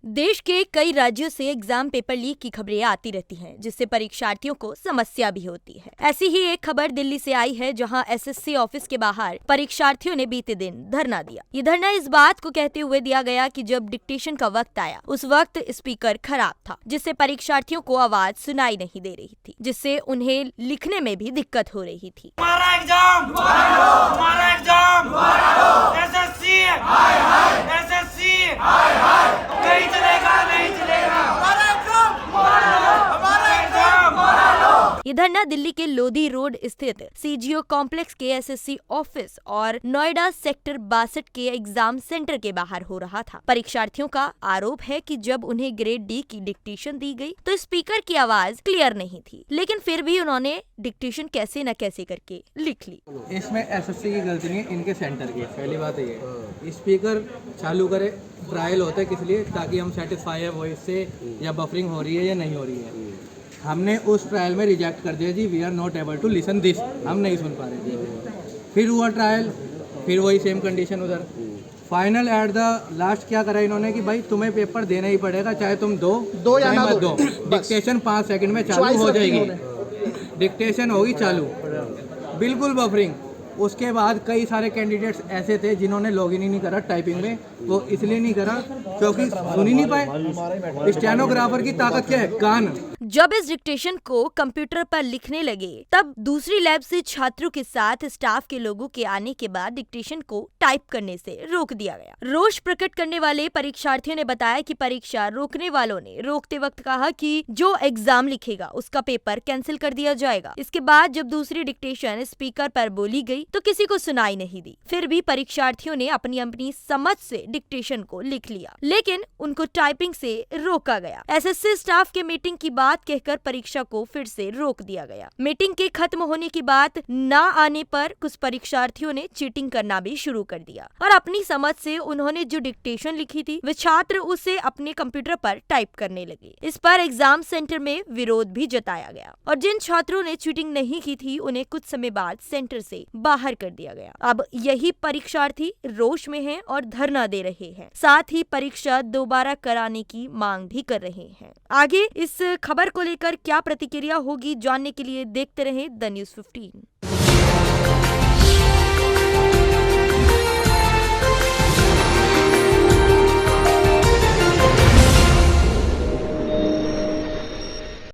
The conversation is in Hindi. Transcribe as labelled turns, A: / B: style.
A: देश के कई राज्यों से एग्जाम पेपर लीक की खबरें आती रहती हैं, जिससे परीक्षार्थियों को समस्या भी होती है। ऐसी ही एक खबर दिल्ली से आई है, जहां एसएससी ऑफिस के बाहर परीक्षार्थियों ने बीते दिन धरना दिया। ये धरना इस बात को कहते हुए दिया गया कि जब डिक्टेशन का वक्त आया, उस वक्त स्पीकर खराब था, जिससे परीक्षार्थियों को आवाज सुनाई नहीं दे रही थी, जिससे उन्हें लिखने में भी दिक्कत हो रही थी।
B: हमारा एग्जाम एसएससी नहीं चलेगा।
A: ये धरना दिल्ली के लोधी रोड स्थित सीजीओ कॉम्प्लेक्स के एसएससी ऑफिस और नोएडा सेक्टर 62 के एग्जाम सेंटर के बाहर हो रहा था। परीक्षार्थियों का आरोप है कि जब उन्हें ग्रेड डी की डिक्टेशन दी गई तो स्पीकर की आवाज क्लियर नहीं थी, लेकिन फिर भी उन्होंने डिक्टेशन कैसे न कैसे करके लिख ली।
C: इसमें एसएससी की गलती नहीं, इनके सेंटर की। पहली बात ये स्पीकर चालू करे, ट्रायल होता है किस लिए, ताकि हम सेटिस्फाई है वॉइस से या बफरिंग हो रही है या नहीं हो रही है। हमने उस ट्रायल में रिजेक्ट कर दिया जी, we are not able to listen this, हम नहीं सुन पा रहे थे। फिर हुआ ट्रायल, फिर वही सेम कंडीशन उधर। फाइनल एट द लास्ट क्या करा इन्होंने कि भाई तुम्हें पेपर देना ही पड़ेगा, चाहे तुम दो या मत दो। डिक्टेशन 5 सेकंड में चालू हो जाएगी, डिक्टेशन होगी चालू, बिल्कुल बफरिंग। उसके बाद कई सारे कैंडिडेट्स ऐसे थे जिन्होंने लॉगिन ही नहीं करा टाइपिंग में। वो इसलिए नहीं करा क्योंकि सुन ही नहीं पाए। स्टेनोग्राफर की ताकत क्या है? कान।
A: जब इस डिक्टेशन को कंप्यूटर पर लिखने लगे, तब दूसरी लैब से छात्रों के साथ स्टाफ के लोगों के आने के बाद डिक्टेशन को टाइप करने से रोक दिया गया। रोष प्रकट करने वाले परीक्षार्थियों ने बताया कि परीक्षा रोकने वालों ने रोकते वक्त कहा कि जो एग्जाम लिखेगा उसका पेपर कैंसिल कर दिया जाएगा। इसके बाद जब दूसरी डिक्टेशन स्पीकर पर बोली गई तो किसी को सुनाई नहीं दी। फिर भी परीक्षार्थियों ने अपनी अपनी समझ से डिक्टेशन को लिख लिया, लेकिन उनको टाइपिंग से रोका गया। एसएससी स्टाफ के मीटिंग की बात कहकर परीक्षा को फिर से रोक दिया गया। मीटिंग के खत्म होने की बात न आने पर कुछ परीक्षार्थियों ने चीटिंग करना भी शुरू कर दिया और अपनी समझ से उन्होंने जो डिक्टेशन लिखी थी वे छात्र उसे अपने कंप्यूटर पर टाइप करने लगे। इस पर एग्जाम सेंटर में विरोध भी जताया गया और जिन छात्रों ने चीटिंग नहीं की थी उन्हें कुछ समय बाद सेंटर से बाहर कर दिया गया। अब यही परीक्षार्थी रोष में हैं और धरना दे रहे हैं, साथ ही परीक्षा दोबारा कराने की मांग भी कर रहे हैं। आगे इस खबर को लेकर क्या प्रतिक्रिया होगी जानने के लिए देखते रहें द न्यूज़ 15।